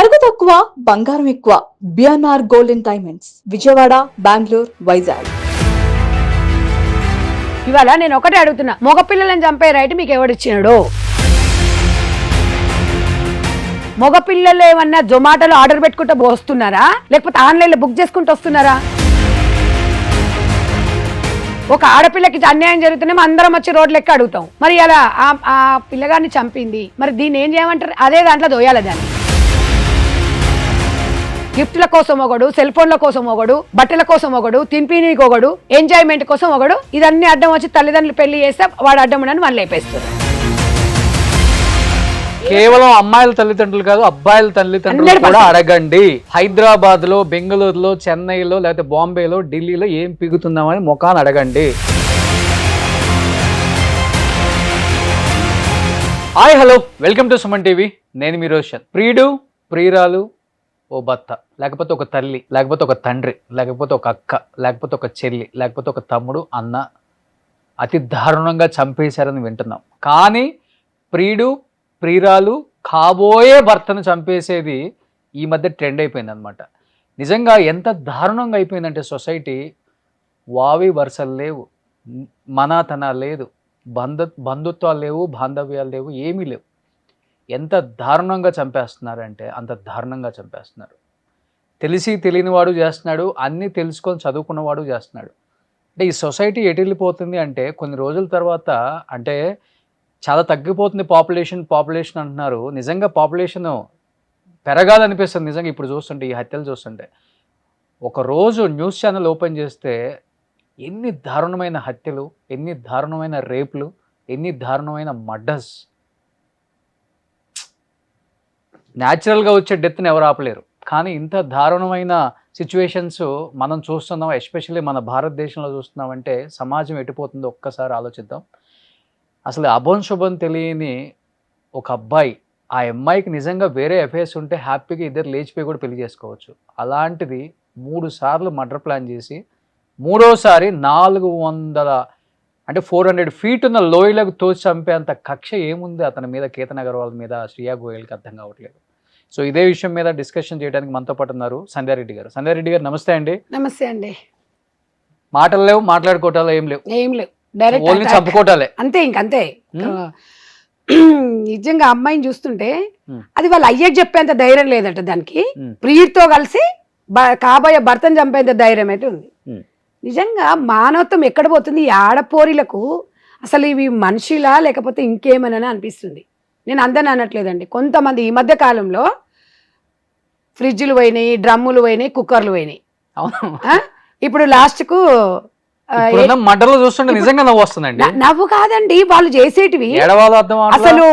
నగదు తక్కువ బంగారం ఎక్కువ. BNR golden diamonds, Vijayawada, Bengaluru, Vizag. ఇవాళ నేను ఒకటే అడుగుతున్నా, మగపిల్లలను చంపే రైట్ మీకు ఎవడిచ్చినాడు? మగపిల్లలు ఏమన్నా జొమాటోలో ఆర్డర్ పెట్టుకుంటూ వస్తున్నారా, లేకపోతే ఆన్లైన్లో బుక్ చేసుకుంటూ వస్తున్నారా? ఒక ఆడపిల్లకి అన్యాయం జరుగుతున్నామో అందరం వచ్చి రోడ్లు ఎక్క అడుగుతాం. మరి అలా ఆ పిల్లగాన్ని చంపింది, మరి దీన్ని ఏం చేయమంటారు? అదే దాంట్లో దోయాలి దాన్ని. గిఫ్ట్ల కోసం ఒకడు, సెల్ ఫోన్ల కోసం ఒకడు, బట్టల కోసం ఒకడు, తింపినీకి ఒకడు, ఎంజాయ్మెంట్ కోసం ఒకడు, ఇదన్నీ అడ్డం వచ్చి తల్లిదండ్రులు పెళ్లి చేస్తే వాడు అడ్డం ఉండని వాళ్ళు లేపేస్తారు. కేవలం అమ్మాయిల తల్లిదండ్రులు కాదు, అబ్బాయిల తల్లిదండ్రులు కూడా అడగండి. హైదరాబాద్ లో, బెంగళూరులో, చెన్నైలో, లేకపోతే బాంబేలో, ఢిల్లీలో ఏం పిగుతున్నామని ముఖాన్ని అడగండి. Hi, hello, welcome to Suman TV. నేను మీ రోషన్. ప్రియుడు, ప్రియురాలు, ఓ భర్త, లేకపోతే ఒక తల్లి, లేకపోతే ఒక తండ్రి, లేకపోతే ఒక అక్క, లేకపోతే ఒక చెల్లి, లేకపోతే ఒక తమ్ముడు, అన్న అతి దారుణంగా చంపేశారని వింటున్నాం. కానీ ప్రియుడు, ప్రియురాలు, కాబోయే భర్తను చంపేసేది ఈ మధ్య ట్రెండ్ అయిపోయింది అనమాట. నిజంగా ఎంత దారుణంగా అయిపోయిందంటే సొసైటీ, వావి వరుసలు లేవు, మనాతన లేదు, బంధుత్వాలు లేవు, బాంధవ్యాలు లేవు, ఏమీ లేవు. ఎంత దారుణంగా చంపేస్తున్నారంటే అంత దారుణంగా చంపేస్తున్నారు. తెలిసి తెలియని వాడు చేస్తున్నాడు, అన్నీ తెలుసుకొని చదువుకున్నవాడు చేస్తున్నాడు. అంటే ఈ సొసైటీ ఎటు వెళ్ళిపోతుంది అంటే కొన్ని రోజుల తర్వాత అంటే చాలా తగ్గిపోతుంది పాపులేషన్ అంటున్నారు. నిజంగా పాపులేషన్ పెరగాలనిపిస్తుంది నిజంగా ఇప్పుడు చూస్తుంటే, ఈ హత్యలు చూస్తుంటే. ఒకరోజు న్యూస్ ఛానల్ ఓపెన్ చేస్తే ఎన్ని దారుణమైన హత్యలు, ఎన్ని దారుణమైన రేపులు, ఎన్ని దారుణమైన మర్డర్స్. న్యాచురల్గా వచ్చే డెత్ని ఎవరు ఆపలేరు, కానీ ఇంత దారుణమైన సిచ్యువేషన్స్ మనం చూస్తున్నాం. ఎస్పెషల్లీ మన భారతదేశంలో చూస్తున్నామంటే సమాజం ఎటుపోతుందో ఒక్కసారి ఆలోచిద్దాం. అసలు అభం శుభం తెలియని ఒక అబ్బాయి, ఆ అమ్మాయికి నిజంగా వేరే అఫేర్స్ ఉంటే హ్యాపీగా ఇద్దరు లేచిపోయి కూడా పెళ్లి చేసుకోవచ్చు. అలాంటిది 3 సార్లు మర్డర్ ప్లాన్ చేసి, మూడోసారి 400 అంటే 400 feet ఉన్న లోయలకు తోచి చంపేంత కక్ష ఏముంది అతని మీద, కేతన్ అగర్వాల్ మీద, శ్రియా గోయల్కి అర్థం కావట్లేదు. సో ఇదే విషయం మీద డిస్కషన్ చేయడానికి మనతో పాటు ఉన్నారు సంధ్యారెడ్డి గారు. సంధ్యారెడ్డి గారు నమస్తే అండి. నమస్తే అండి. మాటలు లేవు, మాట్లాడుకోవటాలు ఏం లేవు, డైరెక్ట్ ఓన్లీ చంపుకోవటాలే, అంతే. ఇంకంతే. నిజంగా అమ్మాయిని చూస్తుంటే అది వాళ్ళ అయ్యకి చెప్పేంత ధైర్యం లేదట దానికి. ప్రియుడితో కలిసి కాబోయే భర్తను చంపేంత ధైర్యం అయితే ఉంది. నిజంగా మానవత్వం ఎక్కడ పోతుంది? ఈ ఆడపోరిలకు అసలు ఇవి మనిషిలా లేకపోతే ఇంకేమని అనిపిస్తుంది. నేను అందరిని అనట్లేదండి. కొంతమంది ఈ మధ్య కాలంలో ఫ్రిడ్జ్లు పోయినాయి, డ్రమ్ములు పోయినాయి, కుక్కర్లు పోయినాయి. ఇప్పుడు లాస్ట్కు మటర్లు చూస్తుంటే నిజంగా నవ్వు వస్తుందండి. నవ్వు కాదండి, వాళ్ళు చేసేటివి. అసలు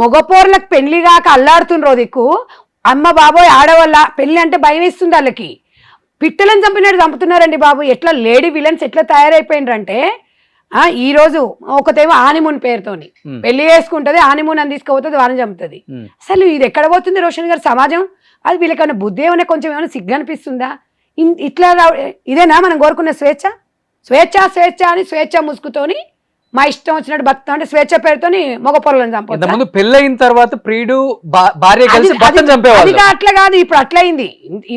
మగపోర్లకు పెళ్లి కాక అల్లాడుతుండ్రో దిక్కు, అమ్మ బాబోయ్ ఆడవాళ్ళ పెళ్లి అంటే భయం వేస్తుంది వాళ్ళకి. పిట్టలను చంపినట్టు చంపుతున్నారండి బాబు. ఎట్లా లేడీ విలన్స్ ఎట్లా తయారైపోయినరంటే, ఈ రోజు ఒకతేమో ఆనిమూన్ పేరుతోని పెళ్లి చేసుకుంటది, ఆనిమూన్ అని తీసుకుపోతుంది, వారిని చంపుతుంది. అసలు ఇది ఎక్కడ పోతుంది రోషన్ గారు సమాజం? అది వీళ్ళకన్నా బుద్ధి ఏమైనా కొంచెం ఏమైనా సిగ్గు అనిపిస్తుందా? ఇట్లా ఇదేనా మనం కోరుకున్న స్వేచ్ఛ? స్వేచ్ఛ అని స్వేచ్ఛ ముసుగుతోని మా ఇష్టం వచ్చినట్టు బతుకుతా అంటే స్వేచ్ఛ పేరుతోని మగ పొరలను చంపుతారు. పెళ్ళైన తర్వాత ప్రియుడు భార్య కలిసి భర్తను చంపేవాళ్ళు. అది అట్లా కాదు, ఇప్పుడు అట్లయింది.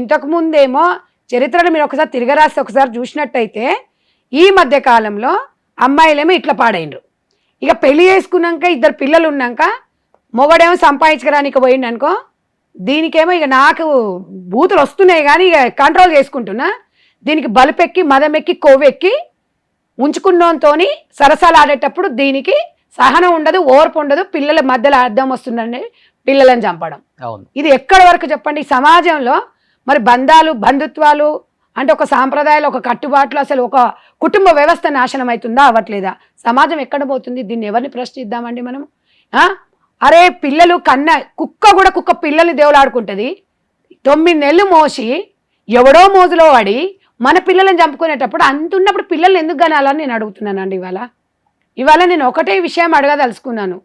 ఇంతకు ముందేమో చరిత్రను మీరు ఒకసారి తిరగరాసి ఒకసారి చూసినట్టయితే ఈ మధ్య కాలంలో అమ్మాయిలేమో ఇట్లా పాడైండ్రు. ఇక పెళ్లి చేసుకున్నాక ఇద్దరు పిల్లలు ఉన్నాక మొగడేమో సంపాదించడానికి పోయిండు అనుకో, దీనికేమో ఇక నాకు బూతులు వస్తున్నాయి కానీ ఇక కంట్రోల్ చేసుకుంటున్నా. దీనికి బలుపెక్కి, మదమెక్కి, కొవ్వెక్కి ఉంచుకున్నోతో సరసాలు ఆడేటప్పుడు దీనికి సహనం ఉండదు, ఓర్పు ఉండదు. పిల్లల మధ్యలో అర్థం వస్తుందండి పిల్లలను చంపడం. ఇది ఎక్కడి వరకు చెప్పండి ఈ సమాజంలో? మరి బంధాలు, బంధుత్వాలు అంటే ఒక సాంప్రదాయాలు, ఒక కట్టుబాట్లు, అసలు ఒక కుటుంబ వ్యవస్థ నాశనం అవుతుందా, అవ్వట్లేదా? సమాజం ఎక్కడ పోతుంది? దీన్ని ఎవరిని ప్రశ్నిద్దామండి మనం? అరే పిల్లలు కుక్క పిల్లల్ని దేవులాడుకుంటుంది. 9 నెలలు మోసి ఎవడో మోజులో వాడి మన పిల్లలను చంపుకునేటప్పుడు అంతున్నప్పుడు పిల్లల్ని ఎందుకు కనాలని నేను అడుగుతున్నానండి. ఇవాళ నేను ఒకటే విషయం అడగదలుచుకున్నాను.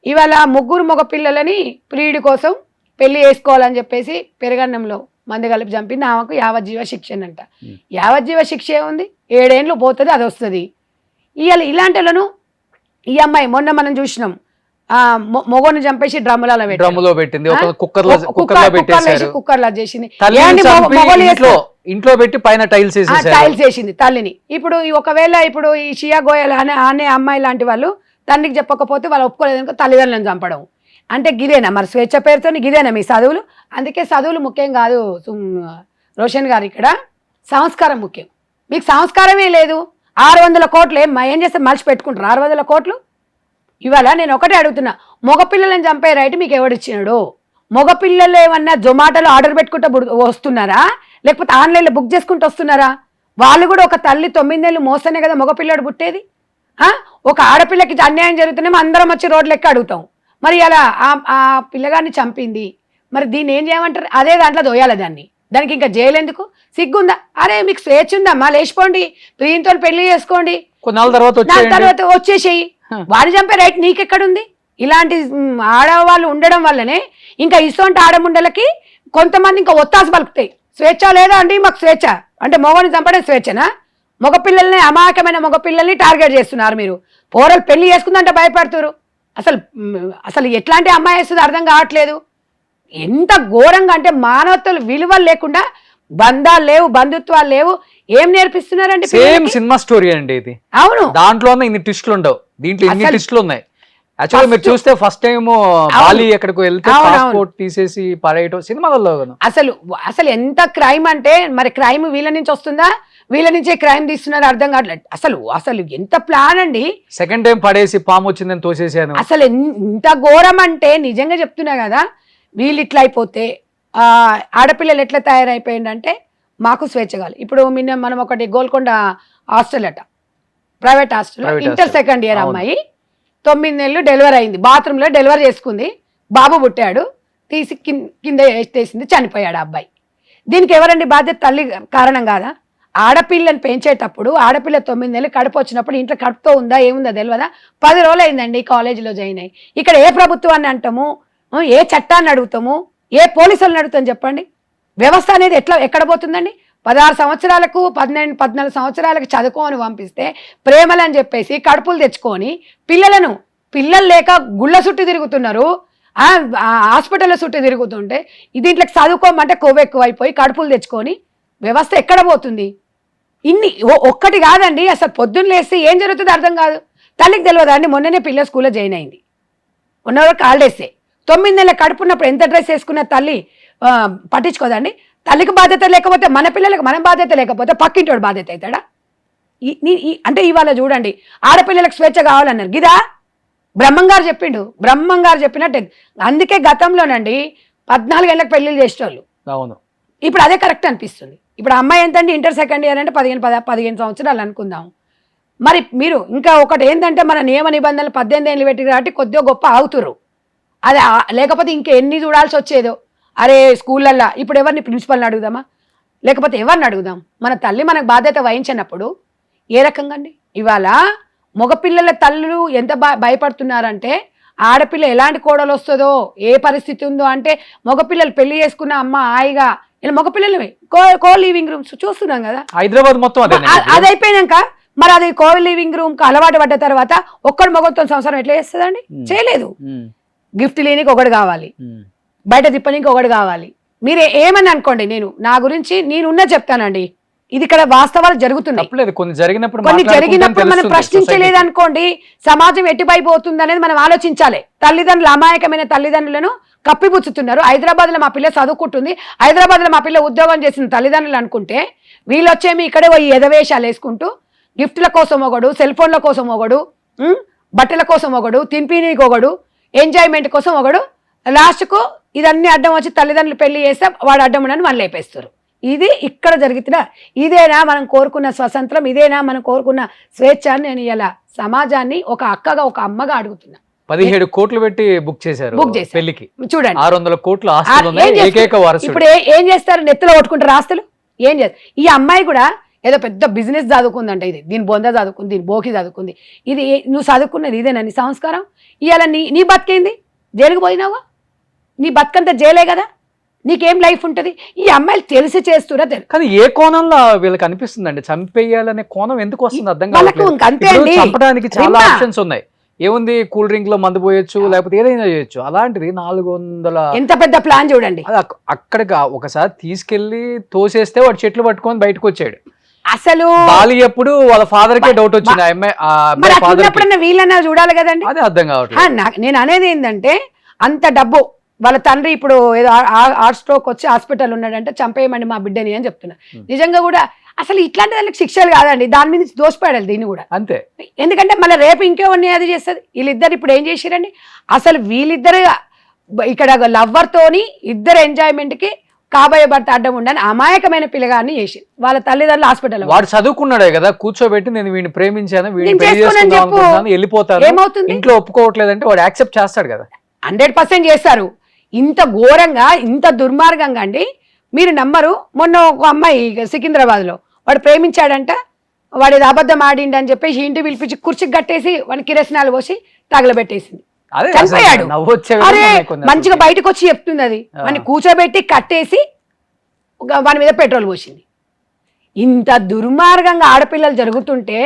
ఇవాళ 3 మగ పిల్లలని ప్రియుడి కోసం పెళ్లి చేసుకోవాలని చెప్పేసి పెరగన్నంలో మంది కలిపి చంపింది. ఆమెకు యావజ్జీవ శిక్ష అంట. యావజ్జీవ శిక్ష ఏముంది? 7 ఏళ్ళు పోతుంది, అది వస్తుంది. ఇలాంటి వాళ్ళను ఈ అమ్మాయి మొన్న మనం చూసినాం, మొగోని చంపేసి డ్రమ్ములలో పెట్టి డ్రమ్ములో పెట్టింది, ఒక కుక్కర్లో పెట్టేశారు, కుక్కర్లో చేసింది, తల్లిని చంపి ఇంట్లో పెట్టి పైన టైల్స్ టైల్స్ వేసింది తల్లిని. ఇప్పుడు ఒకవేళ ఇప్పుడు ఈ షియా గోయల్ అనే అమ్మాయి లాంటి వాళ్ళు తండ్రికి చెప్పకపోతే వాళ్ళు ఒప్పుకోలేదు తల్లిదండ్రులను చంపడం అంటే గిదేనా మరి స్వేచ్ఛ పేరుతో గిదేనా మీ చదువులు? అందుకే చదువులు ముఖ్యం కాదు రోషన్ గారు, ఇక్కడ సంస్కారం ముఖ్యం. మీకు సంస్కారమే లేదు. 600 కోట్లు ఏం చేస్తే మలిచి పెట్టుకుంటారు 600 కోట్లు. ఇవాళ నేను ఒకటే అడుగుతున్నా, మగపిల్లలను చంపే రైట్ మీకు ఎవడిచ్చినాడు? మగపిల్లలు ఏమన్నా జొమాటోలో ఆర్డర్ పెట్టుకుంటూ వస్తున్నారా, లేకపోతే ఆన్లైన్లో బుక్ చేసుకుంటూ వస్తున్నారా? వాళ్ళు కూడా ఒక తల్లి 9 నెలలు మోస్తేనే కదా మగపిల్లడు పుట్టేది. ఒక ఆడపిల్లకి అన్యాయం జరుగుతున్నామో అందరం వచ్చి రోడ్లు ఎక్కి అడుగుతాం. మరి అలా ఆ పిల్లగాన్ని చంపింది, మరి దీన్ని ఏం చేయమంటారు? అదే దాంట్లో దోయాలి దానికి ఇంకా జైలు ఎందుకు? సిగ్గుందా? అరే మీకు స్వేచ్ఛ ఉందమ్మా, లేచిపోండి, ప్రియంతో పెళ్లి చేసుకోండి, తర్వాత వచ్చేసేయి. వాడి చంపే రైట్ నీకెక్కడుంది? ఇలాంటి ఆడవాళ్ళు ఉండడం వల్లనే ఇంకా ఇటువంటి ఆడముండలకి కొంతమంది ఇంకా ఒత్తాసు పలుకుతాయి. స్వేచ్ఛ లేదా అండి మాకు స్వేచ్ఛ అంటే మగవాడిని చంపడం స్వేచ్ఛనా? మగపిల్లల్ని అమాయకమైన మగపిల్లల్ని టార్గెట్ చేస్తున్నారు మీరు. పోరలు పెళ్లి చేసుకుందంటే భయపడుతున్నారు. అసలు ఎట్లాంటి అమ్మాయి వేస్తుంది అర్థం కావట్లేదు. ఎంత ఘోరంగా అంటే మానవతలు విలువలు లేకుండా, బంధాలు లేవు, బంధుత్వాలు లేవు, ఏం నేర్పిస్తున్నారంటే సేమ్ సినిమా స్టోరీ అండి ఇది. అవును, దాంట్లో ఇన్ని ట్విస్టులు ఉండవు, దీంట్లో ఇన్ని ట్విస్టులు ఉన్నాయి. యాక్చువల్గా మీరు చూస్తే ఫస్ట్ టైం బాలి ఎక్కడికి వెళ్తే పాస్పోర్ట్ తీసేసి పడేయటం సినిమాలలో. అసలు ఎంత క్రైమ్ అంటే మరి క్రైమ్ వీళ్ళ నుంచి వస్తుందా, వీళ్ళ నుంచే క్రైమ్ తీస్తున్నారు అర్థం కావట్లేదు. అసలు ఎంత ప్లాన్ అండి. సెకండ్ టైం పడేసి పాము వచ్చిందని తోసేసాను. అసలు ఎంత ఘోరం అంటే నిజంగా చెప్తున్నా కదా. వీళ్ళు ఇట్లా అయిపోతే ఆడపిల్లలు ఎట్లా తయారైపోయిందంటే మాకు స్వేచ్ఛ కావాలి. ఇప్పుడు మనం ఒకటి గోల్కొండ హాస్టల్ అట, private hostel, inter second year అమ్మాయి 9 నెలలు డెలివరీ అయింది, బాత్రూంలో డెలివరీ చేసుకుంది, బాబు పుట్టాడు, తీసి కింద వేసేసింది, చనిపోయాడు అబ్బాయి. దీనికి ఎవరండి బాధ్యత? తల్లి కారణం కాదా? ఆడపిల్లని పెంచేటప్పుడు ఆడపిల్ల 9 నెలలు కడుపు వచ్చినప్పుడు ఇంట్లో కడుపుతో ఉందా ఏముందా తెలియదా? 10 రోజులు అయిందండి కాలేజీలో జాయిన్ అయ్యి. ఇక్కడ ఏ ప్రభుత్వాన్ని అంటాము, ఏ చట్టాన్ని అడుగుతాము, ఏ పోలీసులను అడుగుతాం చెప్పండి? వ్యవస్థ అనేది ఎక్కడ పోతుందండి? 16 సంవత్సరాలకు 14 సంవత్సరాలకు చదువుకోని పంపిస్తే ప్రేమలని చెప్పేసి కడుపులు తెచ్చుకొని పిల్లలు లేక గుళ్ళ చుట్టూ తిరుగుతున్నారు, హాస్పిటల్ చుట్టూ తిరుగుతుంటే దీంట్లోకి చదువుకోమంటే కొవ్వు ఎక్కువైపోయి కడుపులు తెచ్చుకొని వ్యవస్థ ఎక్కడ పోతుంది? ఒక్కటి కాదండి, అసలు పొద్దున్న లేస్తే ఏం జరుగుతుందో అర్థం కాదు. తల్లికి తెలియదా అండి? మొన్ననే పిల్ల స్కూల్లో జాయిన్ అయింది, ఉన్నవారు కాల్డేస్తే 9 నెలల కడుపున్నప్పుడు ఎంత డ్రెస్ వేసుకున్న తల్లి పట్టించుకోదండి? తల్లికి బాధ్యత లేకపోతే మన పిల్లలకు మనం బాధ్యత లేకపోతే పక్కింటోడు బాధ్యత అవుతాడా? అంటే ఇవాళ చూడండి, ఆడపిల్లలకు స్వేచ్ఛ కావాలన్నారు గిదా బ్రహ్మంగారు చెప్పిండు, బ్రహ్మంగారు చెప్పినట్టే. అందుకే గతంలోనండి 14 ఏళ్ళకి పెళ్లిళ్ళు చేసేవాళ్ళు. అవును, ఇప్పుడు అదే కరెక్ట్ అనిపిస్తుంది. ఇప్పుడు అమ్మాయి ఎంతండి? ఇంటర్ సెకండ్ ఇయర్ అంటే 15 సంవత్సరాలు అనుకుందాం. మరి మీరు ఇంకా ఒకటి ఏంటంటే మన నియమ నిబంధనలు 18 ఏళ్ళు పెట్టి కాబట్టి కొద్దిగా గొప్ప ఆగుతురు. అది లేకపోతే ఇంకా ఎన్ని చూడాల్సి వచ్చేదో. అరే స్కూళ్ళల్లో ఇప్పుడు ఎవరిని ప్రిన్సిపల్ని అడుగుదామా, లేకపోతే ఎవరిని అడుగుదాం? మన తల్లి మనకు బాధ్యత వహించినప్పుడు ఏ రకంగా అండి? ఇవాళ మగపిల్లల తల్లులు ఎంత భయపడుతున్నారంటే ఆడపిల్ల ఎలాంటి కోడలు వస్తుందో, ఏ పరిస్థితి ఉందో. అంటే మగపిల్లలు పెళ్లి చేసుకున్న అమ్మ హాయిగా ఇలా మగపిల్లలమే కో లివింగ్ రూమ్స్ చూస్తున్నాం కదా హైదరాబాద్ మొత్తం. అది అయిపోయినాక మరి అది కో లివింగ్ రూమ్ కు అలవాటు పడ్డ తర్వాత ఒక్కడు మగతో సంసారం ఎట్లా చేస్తుందండి? చేయలేదు. గిఫ్ట్ లేనికి ఒకటి కావాలి, బయట తిప్పనికి ఒకటి కావాలి. మీరు ఏమని అనుకోండి, నా గురించి నేనున్నా చెప్తానండి. ఇది ఇక్కడ వాస్తవాలు జరుగుతున్నాయి. కొన్ని జరిగినప్పుడు మనం ప్రశ్నించలేదు అనుకోండి, సమాజం ఎటువైపోతుంది అనేది మనం ఆలోచించాలి. తల్లిదండ్రులు అమాయకమైన తల్లిదండ్రులను కప్పిపుచ్చుతున్నారు. హైదరాబాద్ లో మా పిల్ల చదువుకుంటుంది, హైదరాబాద్ లో మా పిల్ల ఉద్యోగం చేసిన తల్లిదండ్రులు అనుకుంటే వీళ్ళు వచ్చేమి ఇక్కడే పోయి ఎదవేషాలు వేసుకుంటూ గిఫ్ట్ల కోసం ఒకడు, సెల్ ఫోన్ల కోసం ఒకడు, బట్టల కోసం ఒకడు, తింపినీకి ఒకడు, ఎంజాయ్మెంట్ కోసం ఒకడు, లాస్ట్కు ఇదన్నీ అడ్డం వచ్చి తల్లిదండ్రులు పెళ్లి చేస్తే వాడు అడ్డం ఉండని వాళ్ళు లేపేస్తారు. ఇది ఇక్కడ జరుగుతున్న. ఇదేనా మనం కోరుకున్న స్వతంత్రం? ఇదేనా మనం కోరుకున్న స్వేచ్ఛ? నేను ఇలా సమాజాన్ని ఒక అక్కగా ఒక అమ్మగా అడుగుతున్నా. 17 కోట్లు పెట్టి బుక్ చేశారు పెళ్లికి. చూడండి 600 కోట్లు ఇప్పుడు ఏం చేస్తారు? నెత్తిలో కొట్టుకుంటారు ఆస్తులు. ఏం చేస్తారు? ఈ అమ్మాయి కూడా ఏదో పెద్ద బిజినెస్ చదువుకుందంట. ఇది దీని బొంద చదువుకుంది, దీని బోకి చదువుకుంది. ఇది నువ్వు చదువుకున్నది ఇదేనా నీ సంస్కారం? ఇవాళ నీ బతికేంది? జైలుకు పోయినావా? నీ బతుకంతా జైలే కదా, నీకేం లైఫ్ ఉంటుంది? ఈ అమ్మాయిలు తెలిసి చేస్తురా? కానీ ఏ కోణంలో వీళ్ళకి అనిపిస్తుందండి చంపేయాలనే కోణం ఎందుకు వస్తుంది అర్థం కాదు. చంపడానికి చాలా ఆప్షన్స్ ఉన్నాయి. ఏముంది కూల్ డ్రింక్ లో మందు పోయొచ్చు లేకపోతే ఏదైనా చేయొచ్చు. అలాంటిది 400 ఎంత పెద్ద ప్లాన్ చూడండి. అది అక్కడికి ఒకసారి తీసుకెళ్లి తోసేస్తే వాడు చెట్లు పట్టుకొని బయటకు వచ్చాడు. అసలు బాలి ఎప్పుడు వాళ్ళ ఫాదర్ కే డౌట్ వచ్చింది. ఆ అమ్మాయి అప్పుడన్నా వీళ్ళన్నా చూడాలి కదండి. అదే అర్థం కావట్లేదు. నేను అనేది ఏంటంటే అంత డబ్బు వాళ్ళ తండ్రి ఇప్పుడు ఏదో హార్ట్ స్ట్రోక్ వచ్చి హాస్పిటల్ ఉన్నాడంటే చంపేయమండి మా బిడ్డని అని చెప్తున్నా. నిజంగా కూడా అసలు ఇట్లాంటి వాళ్ళకి శిక్షలు కాదండి, దాని మీద దోషపడాలి దీన్ని కూడా అంతే. ఎందుకంటే మళ్ళీ రేపు ఇంకేమన్నా అది చేస్తుంది. వీళ్ళిద్దరు ఇప్పుడు ఏం చేసిరండి, అసలు వీళ్ళిద్దరు ఇక్కడ లవ్వర్ తోని ఇద్దరు ఎంజాయ్మెంట్ కి కాబోయే భర్త అడ్డం ఉండని అమాయకమైన పిల్లగాన్ని చేసి వాళ్ళ తల్లిదండ్రులు హాస్పిటల్. వాడు చదువుకున్నాడే కదా, కూర్చోబెట్టి నేను వీడిని ప్రేమించాను, వీడిని పెళ్లి చేసుకున్నాను చేసుకుందాం వెళ్ళిపోతాను, ఏమవుతుంది? ఇంట్లో ఒప్పుకోవట్లేదంటే వాడు యాక్సెప్ట్ చేస్తాడు కదా. 100% చేస్తారు. ఇంత ఘోరంగా ఇంత దుర్మార్గంగా అండి మీరు నమ్మరు. మొన్న ఒక అమ్మాయి సికింద్రాబాద్ లో వాడు ప్రేమించాడంట, వాడు ఇది అబద్ధం ఆడిండని చెప్పేసి ఇంటి పిలిపించి కుర్చీకి కట్టేసి వాడిని కిరసనాలు పోసి తగలబెట్టేసింది, చనిపోయాడు. అరే మంచిగా బయటకు వచ్చి చెప్తుంది అది. వాడిని కూర్చోబెట్టి కట్టేసి వాని మీద పెట్రోల్ పోసింది. ఇంత దుర్మార్గంగా ఆడపిల్లలు జరుగుతుంటే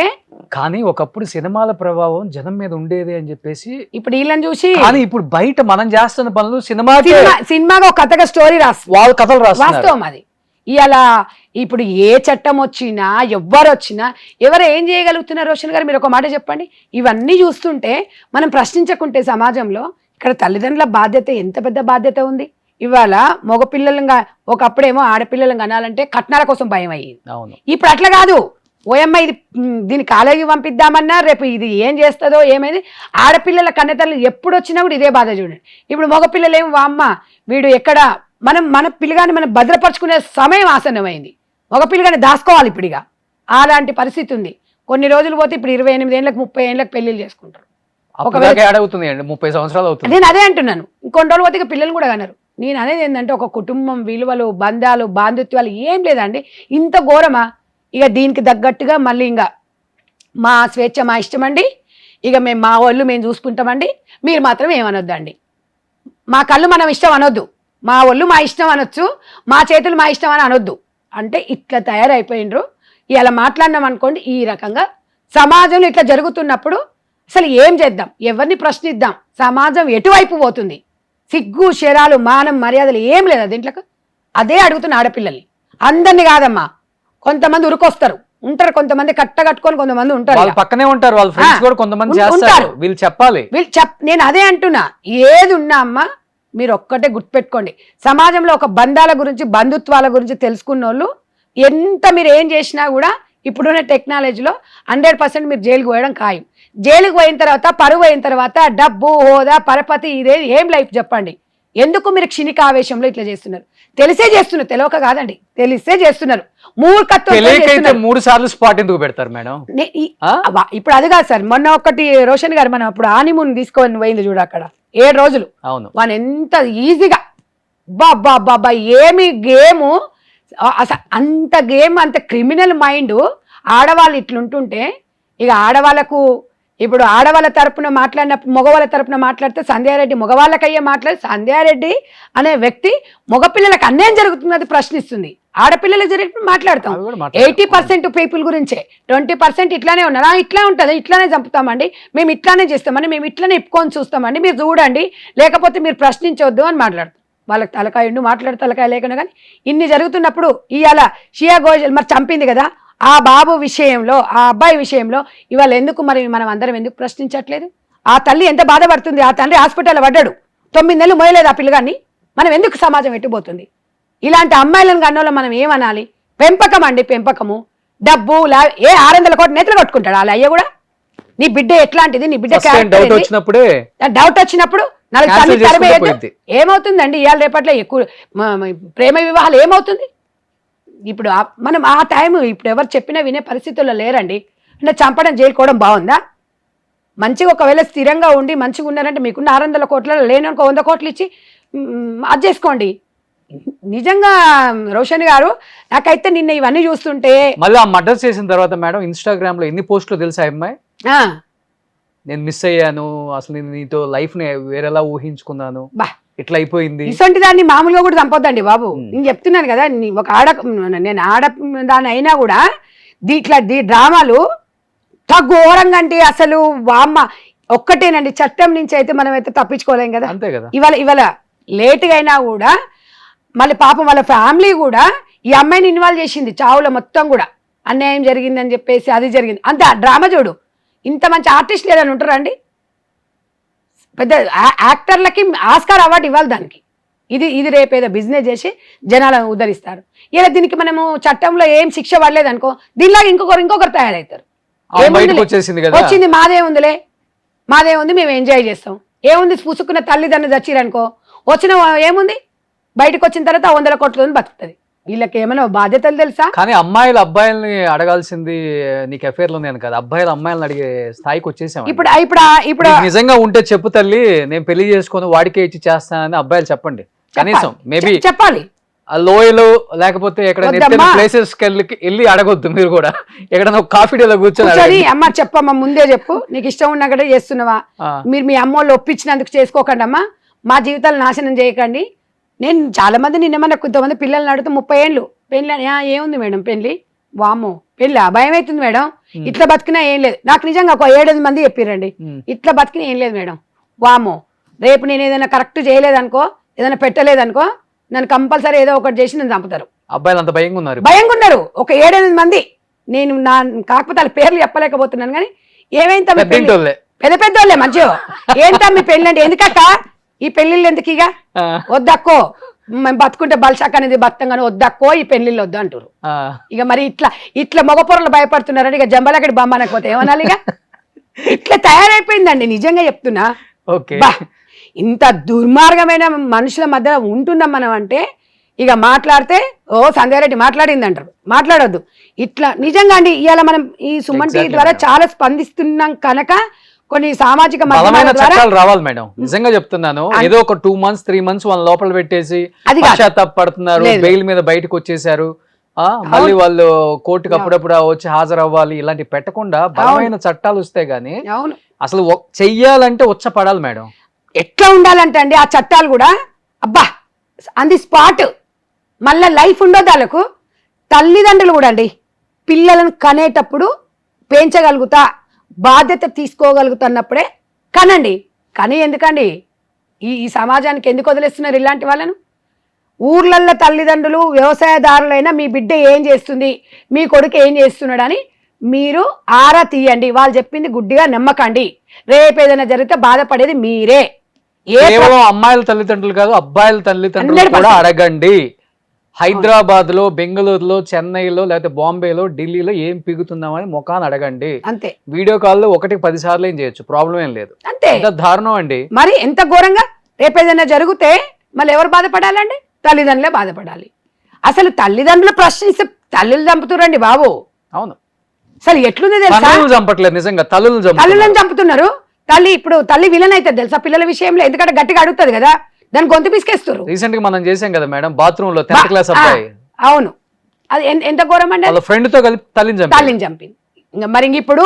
కానీ ఒకప్పుడు సినిమాల ప్రభావం జనం మీద ఉండేది అని చెప్పేసి ఇప్పుడు వీళ్ళని చూసి, కానీ ఇప్పుడు బయట మనం చేస్తున్న పనులు సినిమాగా ఒక కథగా స్టోరీ వాళ్ళ కథలు వాస్తవం అది. ఇలా ఇప్పుడు ఏ చట్టం వచ్చినా ఎవ్వరు వచ్చినా ఎవరు ఏం చేయగలుగుతున్నారు? రోషన్ గారు మీరు ఒక మాట చెప్పండి. ఇవన్నీ చూస్తుంటే మనం ప్రశ్నించకుంటే సమాజంలో ఇక్కడ తల్లిదండ్రుల బాధ్యత ఎంత పెద్ద బాధ్యత ఉంది. ఇవాళ మగపిల్లలుగా ఒకప్పుడేమో ఆడపిల్లలను అనాలంటే కట్నాల కోసం భయం అయ్యేది. ఇప్పుడు అట్లా కాదు. ఓయమ్మ ఇది దీన్ని కాలేజీ పంపిద్దామన్నా రేపు ఇది ఏం చేస్తుందో ఏమైంది. ఆడపిల్లల కన్నెతల్లి ఎప్పుడు వచ్చినా కూడా ఇదే బాధ చూడండి. ఇప్పుడు మగపిల్లలు ఏమో అమ్మ వీడు ఎక్కడ మన పిల్లగాని మనం భద్రపరుచుకునే సమయం ఆసన్నమైంది. మగపిల్లగాని దాచుకోవాలి ఇప్పుడు. ఇక అలాంటి పరిస్థితి ఉంది. కొన్ని రోజులు పోతే ఇప్పుడు 28 ఏళ్ళకి 30 ఏళ్ళకి పెళ్లిళ్ళు చేసుకుంటారు. 30 సంవత్సరాలు అవుతుంది. నేను అదే అంటున్నాను. ఇంకొన్ని రోజులు పోతే ఇక పిల్లలు కూడా కన్నారు. నేను అనేది ఏంటంటే ఒక కుటుంబం విలువలు బంధాలు బాంధుత్వాలు ఏం లేదండి. ఇంత ఘోరమా? ఇక దీనికి తగ్గట్టుగా మళ్ళీ ఇంకా మా స్వేచ్ఛ మా ఇష్టం అండి, ఇక మేము మా వాళ్ళు మేము చూసుకుంటామండి, మీరు మాత్రం ఏమనొద్దండి. మా కళ్ళు మనం ఇష్టం అనొద్దు, మా వాళ్ళు మా ఇష్టం అనొచ్చు, మా చేతులు మా ఇష్టం అని అనొద్దు అంటే ఇట్లా తయారైపోయినరు. ఇలా మాట్లాడినాం అనుకోండి, ఈ రకంగా సమాజంలో ఇట్లా జరుగుతున్నప్పుడు అసలు ఏం చేద్దాం, ఎవరిని ప్రశ్నిద్దాం, సమాజం ఎటువైపు పోతుంది? సిగ్గు శరాలు మానం మర్యాదలు ఏం లేదా దీంట్లోకి? అదే అడుగుతున్న ఆడపిల్లల్ని. అందరినీ కాదమ్మా, కొంతమంది ఉరికొస్తారు ఉంటారు, కొంతమంది కట్టగట్టుకొని కొంతమంది ఉంటారు, పక్కనే ఉంటారు, వాళ్ళ ఫ్రెండ్స్ కూడా కొంతమంది చేస్తారు. వీళ్ళు చెప్పాలి. నేను అదే అంటున్నా, ఏది ఉన్నా అమ్మా మీరు ఒక్కటే గుర్తుపెట్టుకోండి. సమాజంలో ఒక బంధాల గురించి బంధుత్వాల గురించి తెలుసుకున్న వాళ్ళు ఎంత మీరు ఏం చేసినా కూడా ఇప్పుడున్న టెక్నాలజీలో 100% మీరు జైలుకు పోయడం ఖాయం. జైలుకు పోయిన తర్వాత పరువు అయిన తర్వాత డబ్బు హోదా పరపతి ఇదే ఏం లైఫ్ చెప్పండి? ఎందుకు మీరు క్షణిక ఆవేశంలో ఇట్లా చేస్తున్నారు? తెలిసే చేస్తున్నారు, తెలియక కాదండి, తెలిసే చేస్తున్నారు. మూర్ఖత్వం 3 సార్లు స్పాట్ ఎందుకు పెడతారు మేడం? ఇప్పుడు అది కాదు సార్. మొన్న ఒకటి రోషన్ గారు మనం అప్పుడు ఆనిమూన్ తీసుకొని పోయింది చూడు, అక్కడ 7 రోజులు. అవును, వాని ఎంత ఈజీగా బాబా ఏమి గేము అసలు, అంత గేమ్, అంత క్రిమినల్ మైండ్. ఆడవాళ్ళు ఇట్లుంటుంటే ఇక ఆడవాళ్ళకు ఇప్పుడు ఆడవాళ్ళ తరపున మాట్లాడినప్పుడు మగవాళ్ళ తరపున మాట్లాడితే సంధ్యారెడ్డి మగవాళ్ళకయ్యే మాట్లాడి సంధ్యారెడ్డి అనే వ్యక్తి మగపిల్లలకు అన్యాయం జరుగుతున్నది ప్రశ్నిస్తుంది. ఆడపిల్లలకు జరిగినప్పుడు మాట్లాడతాం. 80% పీపుల్ గురించే, 20% ఇట్లానే ఉన్నారు. ఇట్లా ఉంటుంది, ఇట్లానే చంపుతామండి, మేము ఇట్లానే చేస్తామండి, మేము ఇట్లానే ఇప్పుకొని చూస్తామండి, మీరు చూడండి, లేకపోతే మీరు ప్రశ్నించవద్దు అని మాట్లాడతాం. వాళ్ళకి తలకాయ ఉండి మాట్లాడు, తలకాయ లేకుండా. కానీ ఇన్ని జరుగుతున్నప్పుడు ఇవాళ షియా ఘోషల్ మరి చంపింది కదా, ఆ బాబు విషయంలో ఆ అబ్బాయి విషయంలో ఇవాళ ఎందుకు మరి మనం అందరం ఎందుకు ప్రశ్నించట్లేదు? ఆ తల్లి ఎంత బాధపడుతుంది. ఆ తండ్రి హాస్పిటల్లో పడ్డాడు, 9 నెలలు మోయలేదు ఆ పిల్లగాన్ని. మనం ఎందుకు సమాజం ఎట్టుపోతుంది? ఇలాంటి అమ్మాయిలను కన్నోళ్ళం మనం ఏమనాలి? పెంపకం అండి, పెంపకము. డబ్బు 600 కోట్ల నేతలు కొట్టుకుంటాడు వాళ్ళ అయ్య కూడా. నీ బిడ్డ ఎట్లాంటిది, నీ బిడ్డ డౌట్ వచ్చినప్పుడు ఏమవుతుందండి? ఇవాళ రేపట్లో ఎక్కువ ప్రేమ వివాహాలు ఏమవుతుంది? ఇప్పుడు మనం ఆ టైం ఇప్పుడు ఎవరు చెప్పినా వినే పరిస్థితుల్లో లేరండి. అంటే చంపడం జైలుకోవడం బాగుందా? మంచిగా ఒకవేళ స్థిరంగా ఉండి మంచిగా ఉన్నారంటే మీకున్న 600 కోట్లలో లేని 100 కోట్లు ఇచ్చి అది చేసుకోండి. నిజంగా రోషన్ గారు నాకైతే నిన్న ఇవన్నీ చూస్తుంటే మళ్ళీ ఆ మర్డర్ చేసిన తర్వాత మేడం ఇన్స్టాగ్రామ్ లో ఎన్ని పోస్టులు తెలుసా అమ్మాయి? నేను మిస్ అయ్యాను, అసలు నేను నీతో లైఫ్ ని వేరేలా ఊహించుకున్నాను, ఇట్లా అయిపోయింది. ఇటువంటి దాన్ని మామూలుగా కూడా చంపొద్దండి బాబు. నేను చెప్తున్నాను కదా, ఒక నేను దాని అయినా కూడా ఇట్లా డ్రామాలు ఘోరంగా అంటే అసలు వామ్మ ఒక్కటేనండి, చట్టం నుంచి అయితే మనం అయితే తప్పించుకోలేం కదా. అంతే కదా. ఇవాళ లేటుగా అయినా కూడా మళ్ళీ పాపం వాళ్ళ ఫ్యామిలీ కూడా ఈ అమ్మాయిని ఇన్వాల్వ్ చేసింది చావులో మొత్తం కూడా. అన్యాయం జరిగిందని చెప్పేసి అది జరిగింది అంతే. డ్రామా చూడు, ఇంత మంచి ఆర్టిస్ట్ లేదని ఉంటారా అండి? పెద్ద యాక్టర్లకి ఆస్కార్ అవార్డు ఇవ్వాలి దానికి. ఇది రేపేదో బిజినెస్ చేసి జనాలను ఉద్ధరిస్తారు. ఇలా దీనికి మనము చట్టంలో ఏం శిక్ష పడలేదు అనుకో, దీనిలాగా ఇంకొకరు తయారవుతారు. వచ్చింది మాదేముంది మేము ఎంజాయ్ చేస్తాం. ఏముంది పుసుకున్న తల్లిదండ్రులు చచ్చిరనుకో, వచ్చిన ఏముంది బయటకు వచ్చిన తర్వాత 100 కోట్ల బతుకుతుంది. వీళ్ళకి ఏమైనా బాధ్యతలు తెలుసా? కానీ అమ్మాయిలు అబ్బాయిల్ని అడగాల్సింది నీకు అఫేర్లు ఉంది అని కదా, అబ్బాయిలు అమ్మాయిలను అడిగే స్థాయికి వచ్చేసాం. ఇప్పుడు నిజంగా ఉంటే చెప్పు తల్లి, నేను పెళ్లి చేసుకొని వాడికే ఇచ్చి చేస్తానని అబ్బాయిలు చెప్పండి. కనీసం మేబీ చెప్పాలి. ఆ లోయలు లేకపోతే ఎక్కడ ప్లేసెస్ వెళ్ళి అడగొద్దు. మీరు కూడా ఎక్కడైనా కాఫీ డేలో కూర్చొని అమ్మ చెప్పమ్మా, ముందే చెప్పు, నీకు ఇష్టం ఉన్నక్కడే చేస్తున్నావా, మీరు మీ అమ్మోళ్ళు ఒప్పించినందుకు చేసుకోకండి అమ్మా, మా జీవితాలు నాశనం చేయకండి. నేను చాలా మంది నిన్నమన్నా కొంతమంది పిల్లల్ని అడుగుతూ 30 ఏళ్ళు పెళ్ళి, ఏముంది మేడం పెళ్లి, వామో పెళ్ళి భయం అవుతుంది మేడం, ఇట్లా బతికినా ఏం లేదు. నాకు నిజంగా ఒక 7-8 మంది చెప్పిరండి, ఇట్లా బతికినా ఏం లేదు మేడం, వామో రేపు నేను ఏదైనా కరెక్ట్ చేయలేదనుకో, ఏదైనా పెట్టలేదనుకో, నన్ను కంపల్సరీ ఏదో ఒకటి చేసి నన్ను చంపుతారు. అబ్బాయిలు అంత భయంగా ఉన్నారు ఒక 7-8 మంది. నేను కాకపోతే వాళ్ళ పేర్లు చెప్పలేకపోతున్నాను కానీ ఏమైంది పెద్ద వాళ్ళే మంచిగా, ఏంటా మీ పెళ్ళి అంటే, ఎందుకక్క ఈ పెళ్లిళ్ళు ఎందుకు, ఇక వద్దక్కో మేము బతుకుంటే బల్షాక్ అనేది బతంగానే వద్దక్కో ఈ పెళ్లిళ్ళు వద్దు అంటారు. ఇక మరి ఇట్లా మగపొరలు భయపడుతున్నారని ఇక జంబలకడి బొమ్మ అనకపోతే ఏమనాలి? ఇక ఇట్లా తయారైపోయిందండి నిజంగా చెప్తున్నా. ఇంత దుర్మార్గమైన మనుషుల మధ్య ఉంటున్నాం మనం అంటే, ఇక మాట్లాడితే సంజయ్ రెడ్డి మాట్లాడింది అంటారు. మాట్లాడొద్దు ఇట్లా. నిజంగా అండి ఇవాళ మనం ఈ సుమన్ టీవీ ద్వారా చాలా స్పందిస్తున్నాం కనుక కొన్ని సామాజిక చట్టాలు రావాలి మేడం. నిజంగా చెప్తున్నాను, ఏదో ఒక 2 months 3 months వాళ్ళ లోపల పెట్టేసి పశ్చాత్తాపడుతున్నారు, బెయిల్ మీద బయటకు వచ్చేసారు, మళ్ళీ వాళ్ళు కోర్టుకు అప్పుడప్పుడు వచ్చి హాజరవ్వాలి, ఇలాంటి పెట్టకుండా బలమైన చట్టాలు వస్తే గానీ అసలు చెయ్యాలంటే పడాలి మేడం. ఎట్లా ఉండాలంటే అండి ఆ చట్టాలు కూడా అబ్బా ఆన్ ది స్పాట్, మళ్ళా లైఫ్ ఉండదు వాళ్ళకు. తల్లిదండ్రులు కూడా అండి పిల్లలను కనేటప్పుడు పెంచగలుగుతా, బాధ్యత తీసుకోగలుగుతున్నప్పుడే కనండి. కానీ ఎందుకండి ఈ సమాజానికి ఎందుకు వదిలేస్తున్నారు ఇలాంటి వాళ్ళను? ఊర్లల్లో తల్లిదండ్రులు వ్యవసాయదారులైనా మీ బిడ్డ ఏం చేస్తుంది, మీ కొడుకు ఏం చేస్తున్నాడు అని మీరు ఆరా తీయండి. వాళ్ళు చెప్పింది గుడ్డిగా నమ్మకండి. రేపు ఏదైనా జరిగితే బాధపడేది మీరే. కేవలం అమ్మాయిల తల్లిదండ్రులు కాదు, అబ్బాయిల తల్లిదండ్రులు కూడా అడగండి. హైదరాబాద్ లో, బెంగళూరులో, చెన్నైలో, లేకపోతే బాంబేలో, ఢిల్లీలో ఏం పిగుతున్నామని ముఖాన్ని అడగండి. అంతే. వీడియో కాల్లో 1-10 సార్లు ఏం చేయొచ్చు, ప్రాబ్లం ఏం లేదు. అంతే. దారుణం అండి. మరి ఎంత ఘోరంగా. రేపు ఏదైనా జరిగితే మళ్ళీ ఎవరు బాధపడాలండి? తల్లిదండ్రులే బాధపడాలి. అసలు తల్లిదండ్రులు ప్రశ్నిస్తే తల్లులు చంపుతురండి బాబు. అవును, అసలు ఎట్లుంది తెలుసా? చంపట్లేదు నిజంగా, తల్లులను చంపుతున్నారు. తల్లి విలన్ అయితే తెలుసా పిల్లల విషయంలో, ఎందుకంటే గట్టిగా అడుగుతుంది కదా, దాని గొంతు పిసికేస్తారు. రీసెంట్ గా మనం చేసాం కదా మేడం, బాత్రూమ్ లో 10th క్లాస్ అబ్బాయి. అవును, అది ఎంత ఘోరం అండి. వాళ్ళ ఫ్రెండ్ తో కలిపి తల్లిని చంపింది. మరి ఇప్పుడు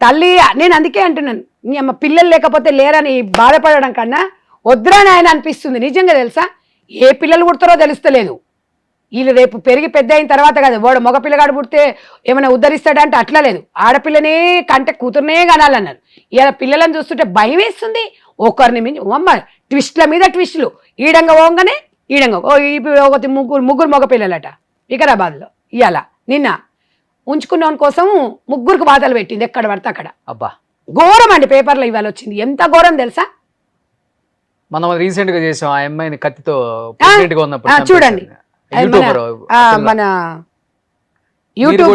తల్లి, నేను అందుకే అంటున్నాను, నీ అమ్మ పిల్లలు లేకపోతే లేరని బాధపడడం కన్నా వద్దురా నాయన అనిపిస్తుంది నిజంగా తెలుసా. ఏ పిల్లలు పుడతారో తెలుస్తలేదు. వీళ్ళు రేపు పెరిగి పెద్ద అయిన తర్వాత కదా, వాడు మగ పిల్లగాడు పుడితే ఏమైనా ఉద్ధరిస్తాడంటే అట్లా లేదు. ఆడపిల్లనే కంటే కూతురునే కనాలన్నారు. ఇలా పిల్లలను చూస్తుంటే భయం వేస్తుంది. ఒకరిని మించి అమ్మ ట్విస్ట్ల మీద ట్విస్టులు. ఈడంగా పోగానే ఒకటి ముగ్గురు మగ పిల్లలట వికారాబాద్లో. ఇవాళ నిన్న ఉంచుకున్న కోసం 3 బాధలు పెట్టింది, ఎక్కడ పడితే అక్కడ. అబ్బా ఘోరం అండి. పేపర్లో ఇవాళ వచ్చింది. ఎంత ఘోరం తెలుసా. మనం రీసెంట్ గా చేసాం, ఆ అమ్మాయిని కత్తితో చూడండి, మన యూట్యూబ్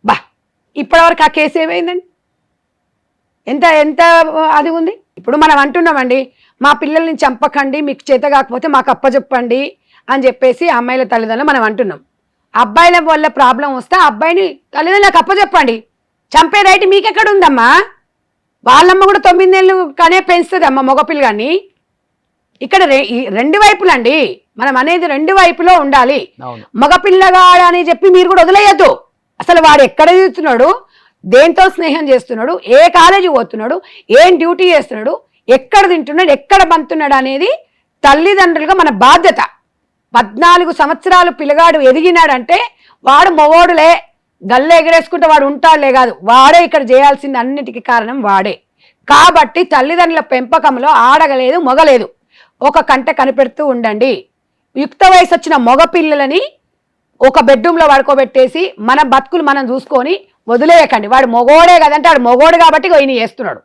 బా ఇప్పటివరకు ఆ కేసు ఏమైందండి? ఎంత అది ఉంది. ఇప్పుడు మనం అంటున్నామండి, మా పిల్లల్ని చంపకండి, మీకు చేత కాకపోతే మాకు అప్పచెప్పండి అని చెప్పేసి అమ్మాయిల తల్లిదండ్రులు మనం అంటున్నాం. అబ్బాయిల వల్ల ప్రాబ్లం వస్తే అబ్బాయిని తల్లిదండ్రులకు అప్పచెప్పండి. చంపే రైట్ మీకెక్కడ ఉందమ్మా? వాళ్ళమ్మ కూడా 9 ఏళ్ళు కానీ పెంచుతుంది అమ్మ మగపిల్లగాన్ని. ఇక్కడ 2 వైపులండి, మనం అనేది 2 వైపులో ఉండాలి. మగపిల్లగాడు అని చెప్పి మీరు కూడా వదిలేయద్దు. అసలు వాడు ఎక్కడ చూస్తున్నాడు, దేంతో స్నేహం చేస్తున్నాడు, ఏ కాలేజీ పోతున్నాడు, ఏం డ్యూటీ చేస్తున్నాడు, ఎక్కడ తింటున్నాడు, ఎక్కడ బంతున్నాడు అనేది తల్లిదండ్రులుగా మన బాధ్యత. 14 సంవత్సరాలు పిల్లగాడు ఎదిగినాడంటే వాడు మొగోడులే, గల్లె ఎగరేసుకుంటే వాడు ఉంటాడులే కాదు, వాడే ఇక్కడ చేయాల్సింది అన్నిటికీ కారణం వాడే. కాబట్టి తల్లిదండ్రుల పెంపకంలో ఆడగలేదు మొగలేదు, ఒక కంట కనిపెడుతూ ఉండండి. యుక్త వయసు వచ్చిన మగ పిల్లలని ఒక బెడ్రూమ్లో పడుకోబెట్టేసి మన బతుకులు మనం చూసుకొని వదిలేయకండి. వాడు మొగోడే కదంటే వాడు మొగోడు కాబట్టి ఈయన చేస్తున్నాడు.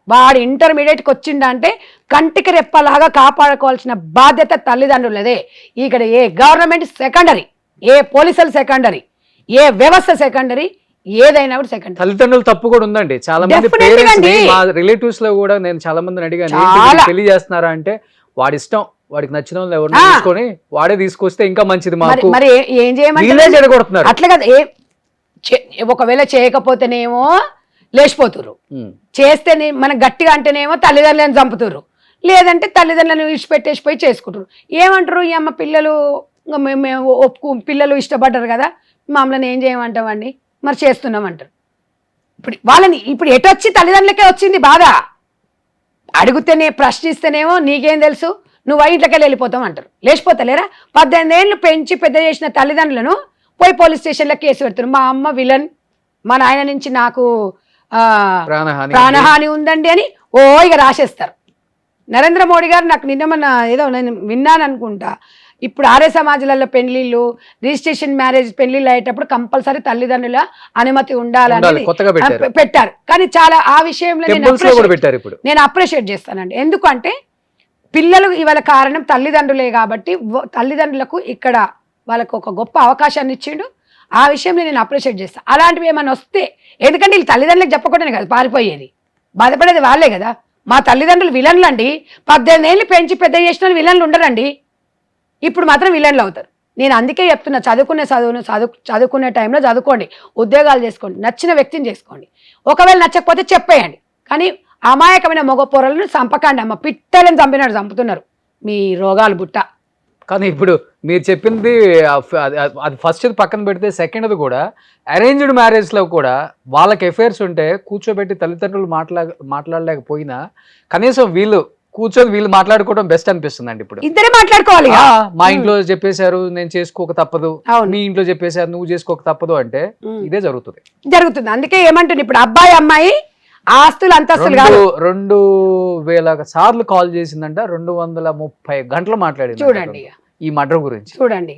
వాడు ఇంటర్మీడియట్కి వచ్చిండంటే కంటికి రెప్పలాగా కాపాడుకోవాల్సిన బాధ్యత తల్లిదండ్రులదే. ఇక్కడ ఏ గవర్నమెంట్ సెకండరీ, ఏ పోలీసులు సెకండరీ, ఏ వ్యవస్థ సెకండరీ, ఏదైనా కూడా సెకండరీ. తల్లిదండ్రులు తప్పు కూడా ఉందండి. చాలా మంది పేరెంట్స్, మా రిలేటివ్స్ లో కూడా నేను చాలా మందిని అడిగాను, ఏంటి పెళ్లి చేస్తున్నారా అంటే వాడి ఇష్టం, వాడికి నచ్చిన వాళ్ళు ఎవరిని తీసుకొని వాడే తీసుకొస్తే ఇంకా మంచిది మాకు. మరి ఏం చేయమంటే జరగొడుతున్నారు. అట్లా కదా, ఒకవేళ చేయకపోతేనేమో లేచిపోతుర్రు, చేస్తే మన గట్టిగా అంటేనేమో తల్లిదండ్రులను చంపుతుర్రు, లేదంటే తల్లిదండ్రులను విడిచిపెట్టేసిపోయి చేసుకుంటారు. ఏమంటారు ఈ అమ్మ పిల్లలు పిల్లలు ఇష్టపడ్డారు కదా మమ్మల్ని ఏం చేయమంటామండి, మరి చేస్తున్నామంటారు. ఇప్పుడు ఎటొచ్చి తల్లిదండ్రులకే వచ్చింది బాధ. అడిగితేనే ప్రశ్నిస్తేనేమో నీకేం తెలుసు, నువ్వు ఇంట్లోకి వెళ్ళిపోతావు అంటారు. లేచిపోతలేరా? 18 ఏళ్ళు పెంచి పెద్ద చేసిన తల్లిదండ్రులను పోయి పోలీస్ స్టేషన్లో కేసు పెడతారు. మా అమ్మ విలన్, మా నాయన నుంచి నాకు ప్రాణహాని ఉందండి అని ఇక రాసేస్తారు. నరేంద్ర మోడీ గారు నాకు నిన్న ఏదో నేను విన్నాను అనుకుంటా, ఇప్పుడు ఆర్య సమాజాలలో పెళ్లిళ్ళు, రిజిస్ట్రేషన్ మ్యారేజ్ పెళ్లిళ్ళు అయ్యేటప్పుడు కంపల్సరీ తల్లిదండ్రుల అనుమతి ఉండాలని పెట్టారు. కానీ చాలా ఆ విషయంలో నేను అప్రిషియేట్ చేస్తానండి. ఎందుకంటే పిల్లలు ఇవాళ కారణం తల్లిదండ్రులే కాబట్టి తల్లిదండ్రులకు ఇక్కడ వాళ్ళకు ఒక గొప్ప అవకాశాన్ని ఇచ్చిండు. ఆ విషయంలో నేను అప్రిషియేట్ చేస్తాను. అలాంటివి ఏమైనా వస్తే, ఎందుకంటే వీళ్ళు తల్లిదండ్రులకు చెప్పకుండానే కదా పారిపోయేది, బాధపడేది వాళ్ళే కదా. మా తల్లిదండ్రులు విలన్లు అండి, 18 ఏళ్ళు పెంచి పెద్ద చేసిన విలన్లు ఉండరండి, ఇప్పుడు మాత్రం విలన్లు అవుతారు. నేను అందుకే చెప్తున్నా, చదువుకునే టైంలో చదువుకోండి, ఉద్యోగాలు చేసుకోండి, నచ్చిన వ్యక్తిని చేసుకోండి. ఒకవేళ నచ్చకపోతే చెప్పేయండి, కానీ అమాయకమైన మగ పొరలను చంపకండి. అమ్మ పిట్టలను చంపినాడు చంపుతున్నారు మీ రోగాలు బుట్ట. కానీ ఇప్పుడు మీరు చెప్పింది అది ఫస్ట్ పక్కన పెడితే సెకండ్ది కూడా అరేంజ్డ్ మ్యారేజ్లో కూడా వాళ్ళకి ఎఫైర్స్ ఉంటే కూర్చోబెట్టి తల్లిదండ్రులు మాట్లాడలేకపోయినా కనీసం వీళ్ళు కూర్చొని వీళ్ళు మాట్లాడుకోవడం బెస్ట్ అనిపిస్తుందండి. ఇప్పుడు ఇద్దరే మాట్లాడుకోవాలి. మా ఇంట్లో చెప్పేశారు నేను చేసుకోక తప్పదు, మీ ఇంట్లో చెప్పేశారు నువ్వు చేసుకోక తప్పదు అంటే ఇదే జరుగుతుంది. అందుకే ఏమంటుంది, ఇప్పుడు అబ్బాయి అమ్మాయి ఆస్తులు అంతస్తులు 2000 సార్లు కాల్ చేసిందంట, 230 గంటలు మాట్లాడింది. చూడండి ఈ మర్డర్ గురించి. చూడండి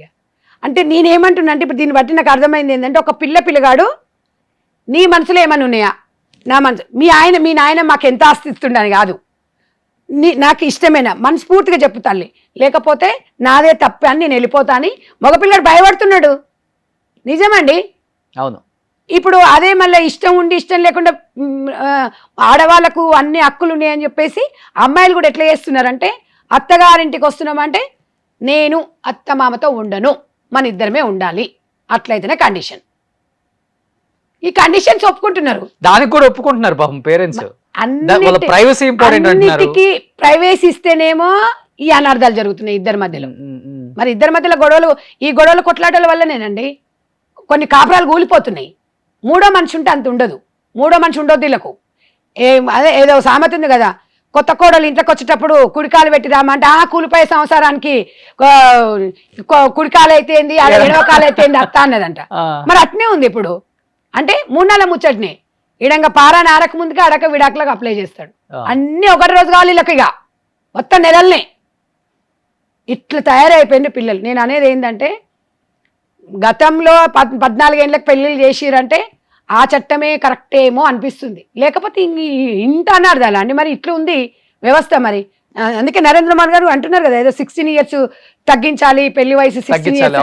అంటే నేనేమంటున్నా అంటే, ఇప్పుడు దీన్ని బట్టి నాకు అర్థమైంది ఏంటంటే, ఒక పిల్లగాడు నీ మనసులో ఏమన్నా ఉన్నాయా, నా మనసు మీ నాయన మాకు ఎంత ఆస్తి ఇస్తుండని కాదు, నాకు ఇష్టమేనా మనస్ఫూర్తిగా చెప్పు తల్లి, లేకపోతే నాదే తప్పే అని నేను వెళ్ళిపోతా అని మగపిల్లడు భయపడుతున్నాడు. నిజమండి. అవును. ఇప్పుడు అదే మళ్ళీ ఇష్టం ఉండి ఇష్టం లేకుండా ఆడవాళ్ళకు అన్ని హక్కులు ఉన్నాయని చెప్పేసి అమ్మాయిలు కూడా ఎట్లా చేస్తున్నారంటే, అత్తగారింటికి వస్తున్నామంటే నేను అత్తమామతో ఉండను, మన ఇద్దరమే ఉండాలి, అట్లయితేనే కండిషన్. ఈ కండిషన్స్ ఒప్పుకుంటున్నారు, దానికి కూడా ఒప్పుకుంటున్నారు పాపం పేరెంట్స్. అన్నిటికీ ప్రైవేసీ ఇస్తేనేమో ఈ అనార్థాలు జరుగుతున్నాయి ఇద్దరి మధ్యలో. మరి ఇద్దరి మధ్యలో ఈ గొడవలు కొట్లాటల వల్లనేనండి కొన్ని కాపురాలు కూలిపోతున్నాయి. మూడో మనిషి ఉంటే అంత ఉండదు, మూడో మనిషి ఉండొద్దు వీళ్ళకు. అదే ఏదో సామెత ఉంది కదా, కొత్త కోడలు ఇంట్లోకి వచ్చేటప్పుడు కుడికాలు పెట్టి రామంటే కూలిపోయే సంవత్సరానికి కుడికాలు అయితే ఏంది, ఎడవ కాలు అయితే ఏంది అత్త అన్నదంట. మరి అట్నే ఉంది ఇప్పుడు. అంటే 3 నెలల ముచ్చటిని ఇడంగా పారాని ఆరక ముందుకే అడక విడాకులకు అప్లై చేస్తాడు. అన్ని ఒకటి రోజు కావాలి వీళ్ళకి, ఇక మొత్తం నెలల్ని ఇట్లా తయారైపోయింది పిల్లలు. నేను అనేది ఏంటంటే, గతంలో 14 ఏళ్ళకి పెళ్ళిళ్ళు చేసిరంటే ఆ చట్టమే కరెక్ట్ ఏమో అనిపిస్తుంది, లేకపోతే ఇంత అనార్థాలా అండి. మరి ఇట్లా ఉంది వ్యవస్థ. మరి అందుకే నరేంద్ర మోడీ గారు అంటున్నారు కదా, ఏదో 16 ఇయర్స్ తగ్గించాలి పెళ్లి వయసు, 16 ఇయర్స్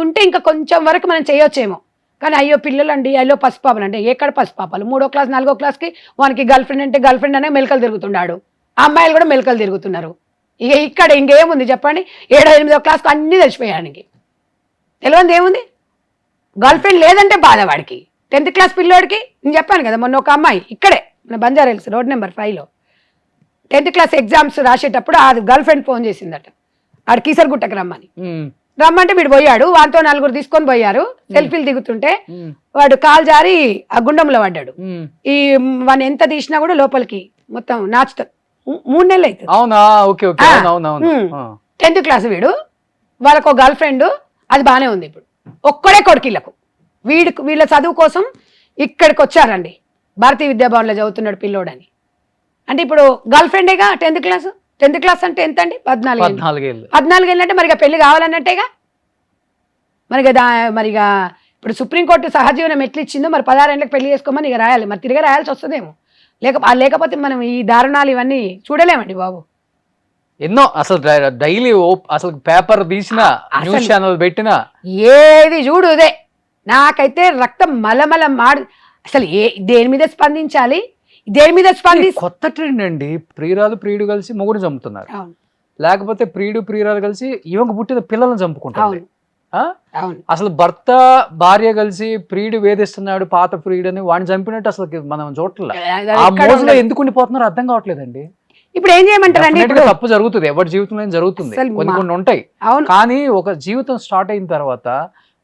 ఉంటే ఇంకా కొంచెం వరకు మనం చేయొచ్చేమో. కానీ అయ్యో పిల్లలు అండి, అయ్యో పసిపాపలు అంటే ఎక్కడ పసిపాపలు, 3వ క్లాస్ 4వ క్లాస్కి వానికి గర్ల్ ఫ్రెండ్ అంటే గర్ల్ ఫ్రెండ్ అనే మెలకలు తిరుగుతున్నాడు, అమ్మాయిలు కూడా మెలకలు తిరుగుతున్నారు. ఇక్కడ ఇంకేముంది చెప్పండి, 7వ 8వ క్లాస్కి అన్నీ తెలిసిపోయానికి తెలియదు ఏముంది. గర్ల్ ఫ్రెండ్ లేదంటే బాధ వాడికి. 10th క్లాస్ పిల్లోడికి నేను చెప్పాను కదా, మొన్న ఒక అమ్మాయి ఇక్కడే మన బంజారా హిల్స్ రోడ్ నెంబర్ 5లో 10th క్లాస్ ఎగ్జామ్స్ రాసేటప్పుడు ఆ గర్ల్ ఫ్రెండ్ ఫోన్ చేసిందట, ఆడు కీసరగుట్టకు రమ్మంటే వీడు పోయాడు, వాటితో 4 తీసుకొని పోయారు. సెల్ఫీలు దిగుతుంటే వాడు కాలు జారి ఆ గుండంలో పడ్డాడు. ఈ వాడిని ఎంత తీసినా కూడా లోపలికి మొత్తం నాచుతారు. 3 నెలలు అవుతుంది. 10th క్లాస్ వీడు, వాళ్ళకు గర్ల్ ఫ్రెండ్, అది బాగానే ఉంది. ఇప్పుడు ఒక్కడే కొడుకిళ్ళకు వీళ్ళ చదువు కోసం ఇక్కడికి వచ్చారండి. భారతీయ విద్యాభవన్లో చదువుతున్నాడు పిల్లోడని. అంటే ఇప్పుడు girl ఫ్రెండేగా 10th class. 10th class అంటే ఎంత అండి? 14 ఏళ్ళు. 14 ఏళ్ళు అంటే మరిగా పెళ్లి కావాలన్నట్టేగా. మరిగా ఇప్పుడు సుప్రీంకోర్టు సహజీవనం ఎట్లా ఇచ్చిందో మరి 16 ఏళ్ళకి పెళ్లి చేసుకోమని ఇక రాయాలి. మరి తిరిగి రాయాల్సి వస్తుందేమో. లేకపోతే మనం ఈ దారుణాలు ఇవన్నీ చూడలేమండి బాబు. ఎన్నో అసలు డైలీ అసలు పేపర్ తీసిన న్యూస్ ఛానల్ పెట్టిన ఏది చూడు ఇదే. నాకైతే రక్తం మలమల అసలు దేని మీద స్పందించాలి, దేని మీద కొత్త ట్రెండ్ అండి. ప్రియురాలు ప్రియుడు కలిసి మొగుడు చంపుతున్నారు, లేకపోతే ప్రియుడు ప్రియురాలు కలిసి ఇవంకు పుట్టిన పిల్లలను చంపుకుంటారు. అసలు భర్త భార్య కలిసి ప్రియుడు వేధిస్తున్నాడు పాత ప్రియుడు అని వాడిని చంపినట్టు అసలు మనం చూడట్లేదు. ఆ మోజులో ఎందుకు ఉండిపోతున్నారో అర్థం కావట్లేదండి. ఇప్పుడు ఏం చేయమంటారండి? తప్పు జరుగుతుంది, ఎవరి జీవితంలో జరుగుతుంది, కొన్ని ఉంటాయి. కానీ ఒక జీవితం స్టార్ట్ అయిన తర్వాత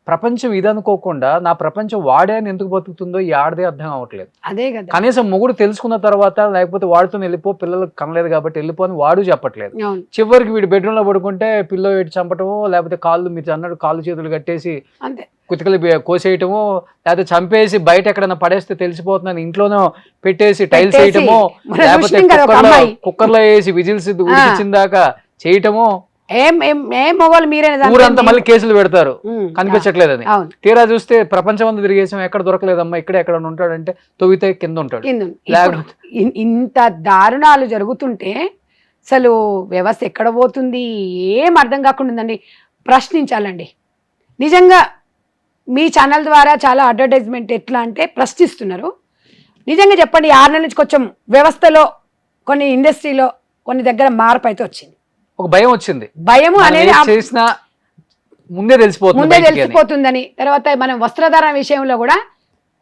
ప్రపంచం ఇది అనుకోకుండా నా ప్రపంచం వాడే అని ఎందుకు బతుకుతుందో ఈ ఆడదే అర్థం అవ్వట్లేదు. అదే కదా. కనీసం మొగుడు తెలుసుకున్న తర్వాత లేకపోతే వాడితో వెళ్ళిపో, పిల్లలకు కనలేదు కాబట్టి వెళ్ళిపో అని వాడు చెప్పట్లేదు. చివరికి వీడు బెడ్రూమ్ లో పడుకుంటే పిల్లో పెట్టి చంపటమో, లేకపోతే కాళ్ళు మీరు అన్నాడు కాళ్ళు చేతులు కట్టేసి కుతికలు కోసేయటమో, లేకపోతే చంపేసి బయట ఎక్కడైనా పడేస్తే తెలిసిపోతుందని ఇంట్లోనో పెట్టేసి టైల్స్ వేయటమో, లేకపోతే కుక్కర్లో వేసి విజిల్స్ ఉడికించిన దాకా చేయటమో. ఊరంతా మళ్ళీ కేసులు పెడతారు కనిపించట్లేదని. తీరా చూస్తే ప్రపంచం అంతా తిరిగేసాం, ఎక్కడ దొరకలేదమ్మా, ఎక్కడ ఉంటాడంటే తొవ్వితే కింద ఉంటాడు. ఇంత దారుణాలు జరుగుతుంటే అసలు వ్యవస్థ ఎక్కడ పోతుంది ఏం అర్థం కాకుండా ఉందండి. ప్రశ్నించాలండి నిజంగా. మీ ఛానల్ ద్వారా చాలా అడ్వర్టైజ్మెంట్ ఎట్లా అంటే ప్రశ్నిస్తున్నారు. నిజంగా చెప్పండి, 6 నెలల నుంచి కొంచెం వ్యవస్థలో కొన్ని ఇండస్ట్రీలో కొన్ని దగ్గర మార్పు అయితే వచ్చింది. ఒక భయం వచ్చింది. భయం అనేది చేసిన ముందే తెలిసిపోతుందని. తర్వాత మనం వస్త్రధారణ విషయంలో కూడా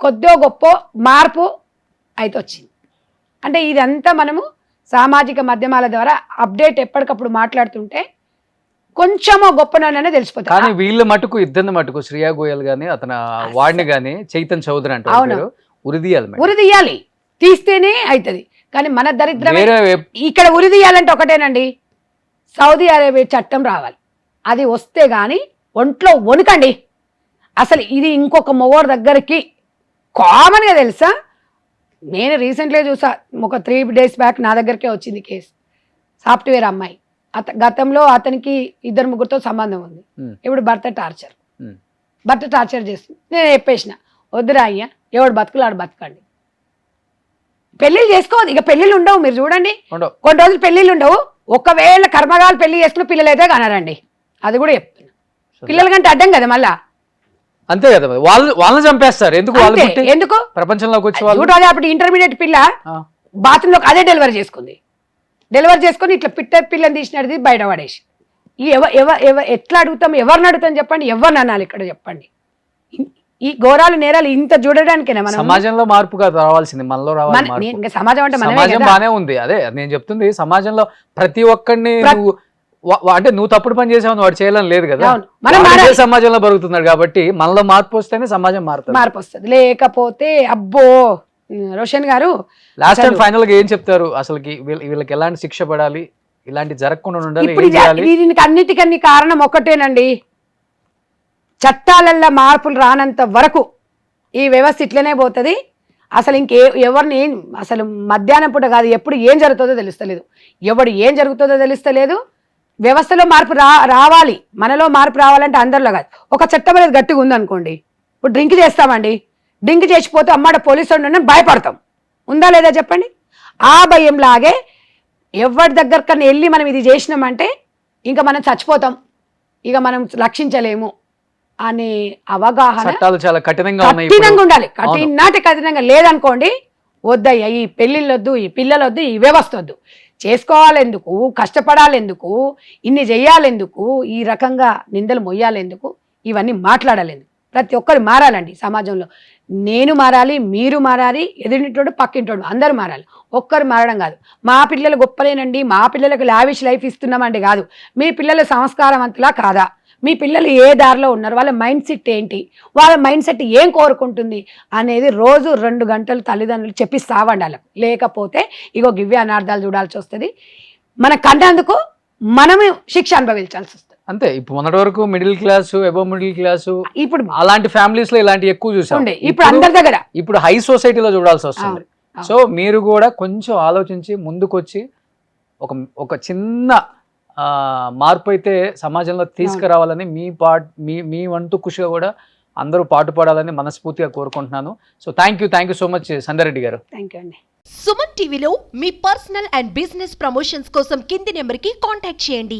కొద్దో గొప్ప మార్పు అయితే వచ్చింది. అంటే ఇదంతా మనము సామాజిక మాధ్యమాల ద్వారా అప్డేట్ ఎప్పటికప్పుడు మాట్లాడుతుంటే కొంచెమో గొప్పననే తెలిసిపోతుంది. కానీ వీళ్ళ మటుకు ఇద్దరిని మటుకు శ్రేయా గోయల్ గాని అతను వాడిని గాని చైతన్ చౌదరి అంటారు ఉరిదీయాలి, తీస్తేనే అవుతుంది. కానీ మన దరిద్రం ఇక్కడ ఉరిదీయాలంటే ఒకటేనండి, సౌదీ అరేబియా చట్టం రావాలి. అది వస్తే గాని ఒంట్లో వణుకండి. అసలు ఇది ఇంకొక మొగోడు దగ్గరికి కామన్గా తెలుసా. నేను రీసెంట్గా చూసా, ఒక 3 days బ్యాక్ నా దగ్గరికే వచ్చింది కేసు. సాఫ్ట్వేర్ అమ్మాయి, గతంలో అతనికి 2-3 సంబంధం ఉంది. ఇప్పుడు భర్త టార్చర్ చేస్తుంది. నేను చెప్పేసిన వద్దురా అయ్యా, ఎవడు బతుకులు ఆడు బతకండి, పెళ్ళిళ్ళు చేసుకోవద్దు. ఇక పెళ్ళిళ్ళు ఉండవు, మీరు చూడండి కొన్ని రోజులు పెళ్ళిళ్ళు ఉండవు. ఒకవేళ కర్మగాలు పెళ్లి చేసుకున్న పిల్లలు అయితే కనరండి, అది కూడా చెప్తున్నా. పిల్లల కంటే అడ్డం కదా మళ్ళా. అంతే కదా, వాళ్ళని చంపేస్తారు. ఎందుకు ప్రపంచంలోకి వచ్చి అప్పుడు ఇంటర్మీడియట్ పిల్ల బాత్రూమ్ లో అదే డెలివరీ చేసుకుని ఇట్లా పిల్లని తీసినది బయట పడేసి. ఎట్లా అడుగుతాం, ఎవరిని అడుగుతాం చెప్పండి, ఎవరిని అనాలి ఇక్కడ చెప్పండి. ఈ ఘోరాలు నేరాలు ఇంత చూడడానికేనా మనం సమాజంలో మార్పుగా రావాల్సింది, మనలో రావాలి. సమాజం అంటే సమాజం బానే ఉంది. అదే నేను చెప్తుంది, సమాజంలో ప్రతి ఒక్కడిని అంటే నువ్వు తప్పుడు పని చేసావు వాడు చేయాలని లేదు కదా. సమాజంలో బతుకుతున్నాడు కాబట్టి మనలో మార్పు వస్తేనే సమాజం మార్పు వస్తుంది. లేకపోతే అబ్బో రోషన్ గారు లాస్ట్ టైం ఫైనల్ గా ఏం చెప్తారు అసలు, వీళ్ళకి ఎలాంటి శిక్ష పడాలి, ఇలాంటి జరగకుండా ఉండాలి? దీనికి అన్నిటికన్నీ కారణం ఒకటేనండి, చట్టాలల్లో మార్పులు రానంత వరకు ఈ వ్యవస్థ ఇట్లనే పోతుంది. అసలు ఎవరిని అసలు మధ్యాహ్నం పూట కాదు, ఎప్పుడు ఏం జరుగుతుందో తెలుస్తలేదు, ఎవడు ఏం జరుగుతుందో తెలుస్తలేదు. వ్యవస్థలో మార్పు రావాలి, మనలో మార్పు రావాలంటే అందరిలో కాదు. ఒక చట్టం అనేది గట్టిగా ఉందనుకోండి, ఇప్పుడు డ్రింక్ చేస్తామండి, డ్రింక్ చేసిపోతే అమ్మాడ పోలీసు వాడిని భయపడతాం, ఉందా లేదా చెప్పండి. ఆ భయంలాగే ఎవరి దగ్గరకన్నా వెళ్ళి మనం ఇది చేసినామంటే ఇంకా మనం చచ్చిపోతాం, ఇక మనం రక్షించలేము అనే అవగాహన చాలా కఠినంగా ఉండాలి. కఠినంగా లేదనుకోండి, వద్దయ్యా ఈ పెళ్ళిళ్ళొద్దు, ఈ పిల్లలొద్దు, ఈ వ్యవస్థ వద్దు, చేసుకోవాలెందుకు, కష్టపడాలెందుకు, ఇన్ని చెయ్యాలెందుకు, ఈ రకంగా నిందలు మొయ్యాలెందుకు, ఇవన్నీ మాట్లాడాలెందుకు. ప్రతి ఒక్కరు మారాలండి సమాజంలో. నేను మారాలి, మీరు మారాలి, ఎదురింటోడు పక్కింటోడు అందరూ మారాలి. ఒక్కరు మారడం కాదు. మా పిల్లలు గొప్పలేనండి, మా పిల్లలకు లావిష్ లైఫ్ ఇస్తున్నామండి కాదు. మీ పిల్లల సంస్కారవంతులా కాదా, మీ పిల్లలు ఏ దారిలో ఉన్నారు, వాళ్ళ మైండ్ సెట్ ఏంటి, వాళ్ళ మైండ్ సెట్ ఏం కోరుకుంటుంది అనేది రోజు 2 గంటలు తల్లిదండ్రులు చెప్పిస్తావండి వాళ్ళకు. లేకపోతే ఇగో గివ్వే అనార్థాలు చూడాల్సి వస్తుంది, మన కన్నందుకు మనమే శిక్ష అనుభవించాల్సి వస్తుంది. అంతే. ఇప్పుడు మొన్నటి వరకు middle class, above middle class, ఇప్పుడు అలాంటి ఫ్యామిలీస్ లో ఇలాంటి ఎక్కువ చూసాం. ఉండే ఇప్పుడు అందరి దగ్గర ఇప్పుడు హై సొసైటీలో చూడాల్సి వస్తుంది. అవును. సో మీరు కూడా కొంచెం ఆలోచించి ముందుకొచ్చి ఒక చిన్న మార్పు అయితే సమాజంలో తీసుకురావాలని మీ వంతు కృషిగా కూడా అందరూ పాటుపడాలని మనస్ఫూర్తిగా కోరుకుంటున్నాను. So thank you so much Sandhya Reddy గారు. థ్యాంక్ యూ అండి. సుమన్ టీవీలో మీ పర్సనల్ అండ్ బిజినెస్ ప్రమోషన్స్ కోసం కింది నెంబర్కి కాంటాక్ట్ చేయండి.